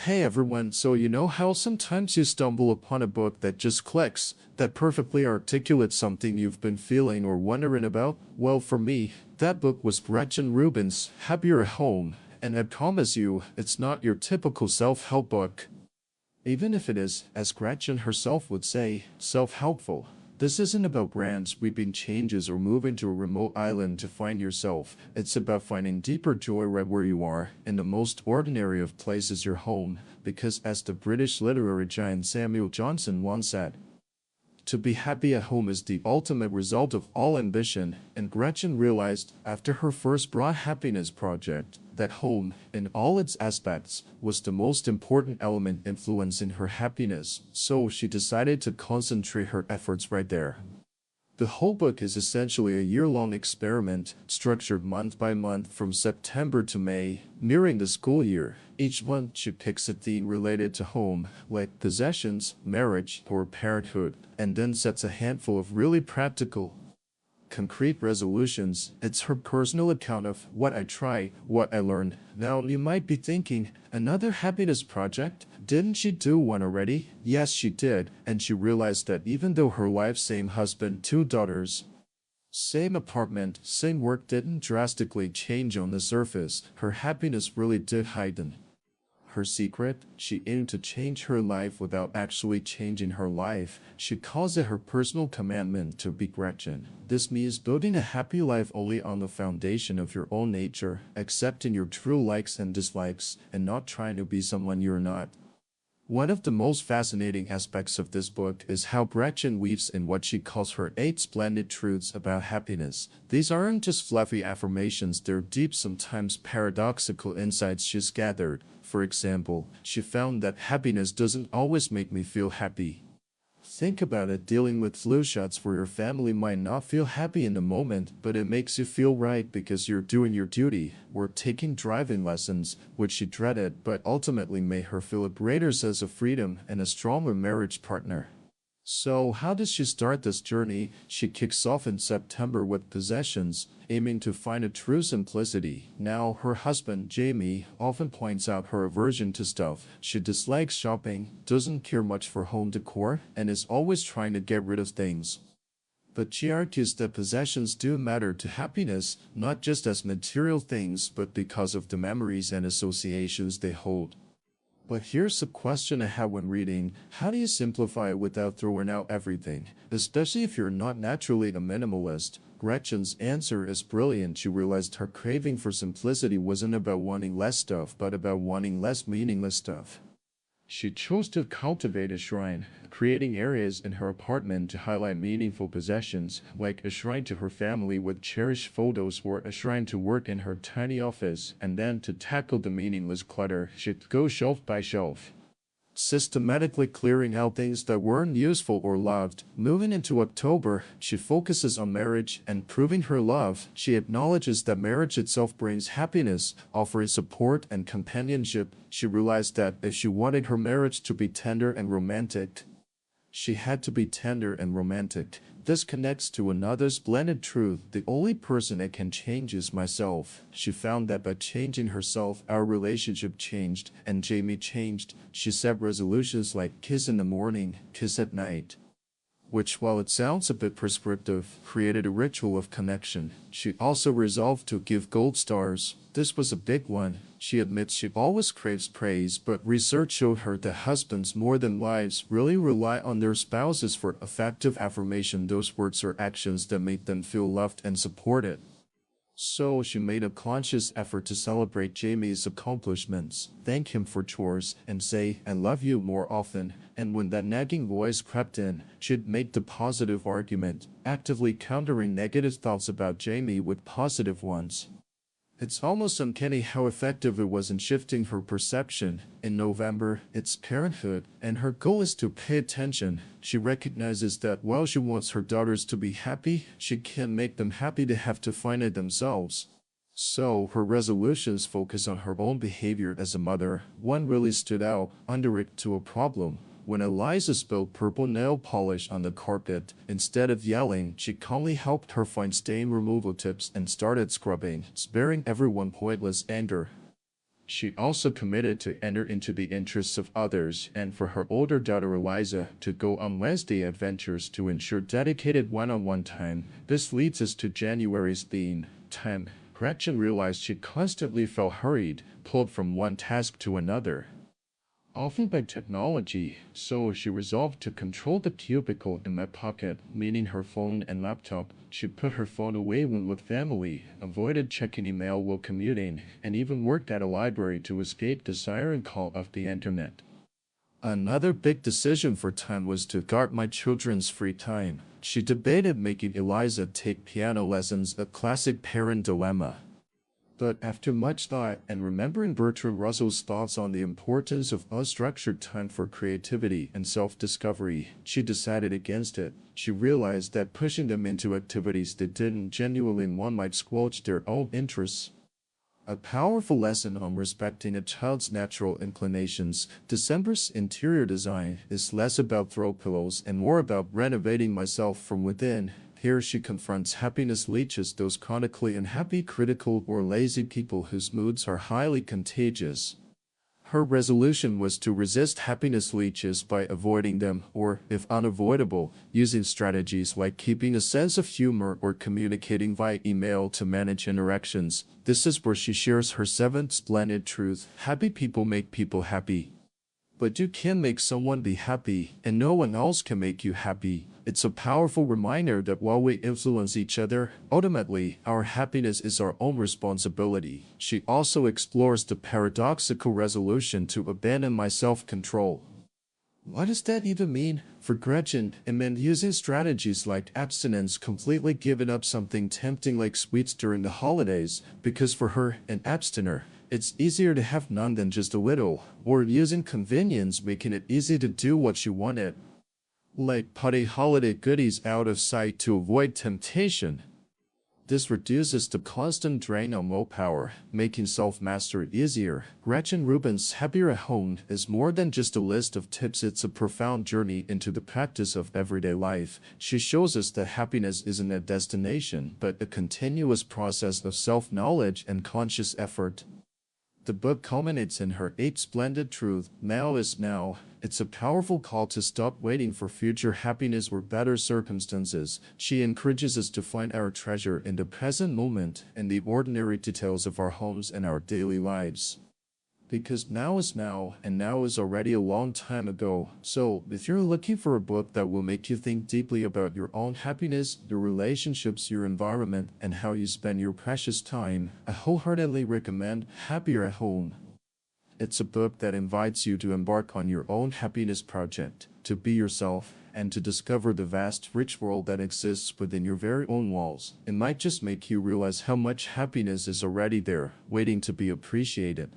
Hey everyone, so you know how sometimes you stumble upon a book that just clicks, that perfectly articulates something you've been feeling or wondering about? Well, for me, that book was Gretchen Rubin's Happier at Home, and I promise you, it's not your typical self-help book. Even if it is, as Gretchen herself would say, self-helpful. This isn't about grand sweeping changes or moving to a remote island to find yourself. It's about finding deeper joy right where you are, in the most ordinary of places, your home. Because as the British literary giant Samuel Johnson once said, to be happy at home is the ultimate result of all ambition, and Gretchen realized, after her first broad happiness project, that home, in all its aspects, was the most important element influencing her happiness, so she decided to concentrate her efforts right there. The whole book is essentially a year-long experiment, structured month by month from September to May, mirroring the school year. Each month she picks a theme related to home, like possessions, marriage, or parenthood, and then sets a handful of really practical, concrete resolutions. It's her personal account of what I try, what I learned. Now you might be thinking, another happiness project? Didn't she do one already? Yes, she did, and she realized that even though her wife, same husband, two daughters, same apartment, same work didn't drastically change on the surface, her happiness really did heighten. Her secret? She aimed to change her life without actually changing her life. She calls it her personal commandment to be Gretchen. This means building a happy life only on the foundation of your own nature, accepting your true likes and dislikes, and not trying to be someone you're not. One of the most fascinating aspects of this book is how Gretchen weaves in what she calls her 8 splendid truths about happiness. These aren't just fluffy affirmations, they're deep, sometimes paradoxical insights she's gathered. For example, she found that happiness doesn't always make me feel happy. Think about it, dealing with flu shots for your family might not feel happy in the moment, but it makes you feel right because you're doing your duty. Or taking driving lessons, which she dreaded but ultimately made her feel a greater sense of freedom and a stronger marriage partner. So how does she start this journey? She kicks off in September with possessions, aiming to find a true simplicity. Now, her husband, Jamie, often points out her aversion to stuff. She dislikes shopping, doesn't care much for home decor, and is always trying to get rid of things. But she argues that possessions do matter to happiness, not just as material things, but because of the memories and associations they hold. But here's a question I had when reading: how do you simplify it without throwing out everything? Especially if you're not naturally a minimalist. Gretchen's answer is brilliant. She realized her craving for simplicity wasn't about wanting less stuff, but about wanting less meaningless stuff. She chose to cultivate a shrine, creating areas in her apartment to highlight meaningful possessions, like a shrine to her family with cherished photos or a shrine to work in her tiny office, and then to tackle the meaningless clutter, she'd go shelf by shelf, systematically clearing out things that weren't useful or loved. Moving into October, she focuses on marriage and proving her love. She acknowledges that marriage itself brings happiness, offering support and companionship. She realized that if she wanted her marriage to be tender and romantic, she had to be tender and romantic. This connects to another splendid truth: the only person I can change is myself. She found that by changing herself, our relationship changed, and Jamie changed. She set resolutions like kiss in the morning, kiss at night, which, while it sounds a bit prescriptive, created a ritual of connection. She also resolved to give gold stars. This was a big one. She admits she always craves praise, but research showed her that husbands more than wives really rely on their spouses for effective affirmation, those words or actions that make them feel loved and supported. So she made a conscious effort to celebrate Jamie's accomplishments, thank him for chores, and say, "I love you" more often. And when that nagging voice crept in, she'd make the positive argument, actively countering negative thoughts about Jamie with positive ones. It's almost uncanny how effective it was in shifting her perception. In November, it's parenthood, and her goal is to pay attention. She recognizes that while she wants her daughters to be happy, she can't make them happy. They have to find it themselves. So, her resolutions focus on her own behavior as a mother. One really stood out: under it to a problem. When Eliza spilled purple nail polish on the carpet, instead of yelling, she calmly helped her find stain removal tips and started scrubbing, sparing everyone pointless anger. She also committed to enter into the interests of others and for her older daughter Eliza to go on Wednesday adventures to ensure dedicated one-on-one time. This leads us to January's theme, 10. Gretchen realized she constantly felt hurried, pulled from one task to another, often by technology, so she resolved to control the cubicle in my pocket, meaning her phone and laptop. She put her phone away when with family, avoided checking email while commuting, and even worked at a library to escape the siren call of the internet. Another big decision for Tan was to guard my children's free time. She debated making Eliza take piano lessons, a classic parent dilemma. But after much thought and remembering Bertrand Russell's thoughts on the importance of unstructured time for creativity and self-discovery, she decided against it. She realized that pushing them into activities they didn't genuinely want might squelch their own interests. A powerful lesson on respecting a child's natural inclinations. December's interior design is less about throw pillows and more about renovating myself from within. Here she confronts happiness leeches, those chronically unhappy, critical, or lazy people whose moods are highly contagious. Her resolution was to resist happiness leeches by avoiding them, or, if unavoidable, using strategies like keeping a sense of humor or communicating via email to manage interactions. This is where she shares her seventh splendid truth: happy people make people happy. But you can make someone be happy, and no one else can make you happy. It's a powerful reminder that while we influence each other, ultimately, our happiness is our own responsibility. She also explores the paradoxical resolution to abandon my self-control. What does that even mean? For Gretchen, it meant using strategies like abstinence, completely giving up something tempting like sweets during the holidays, because for her, an abstainer, it's easier to have none than just a little, or using convenience, making it easy to do what you wanted, like putting holiday goodies out of sight to avoid temptation. This reduces the constant drain on willpower, making self-mastery easier. Gretchen Rubin's Happier at Home is more than just a list of tips. It's a profound journey into the practice of everyday life. She shows us that happiness isn't a destination, but a continuous process of self-knowledge and conscious effort. The book culminates in her eighth splendid truth: now is now. It's a powerful call to stop waiting for future happiness or better circumstances. She encourages us to find our treasure in the present moment and the ordinary details of our homes and our daily lives. Because now is now, and now is already a long time ago. So, if you're looking for a book that will make you think deeply about your own happiness, your relationships, your environment, and how you spend your precious time, I wholeheartedly recommend Happier at Home. It's a book that invites you to embark on your own happiness project, to be yourself, and to discover the vast, rich world that exists within your very own walls. It might just make you realize how much happiness is already there, waiting to be appreciated.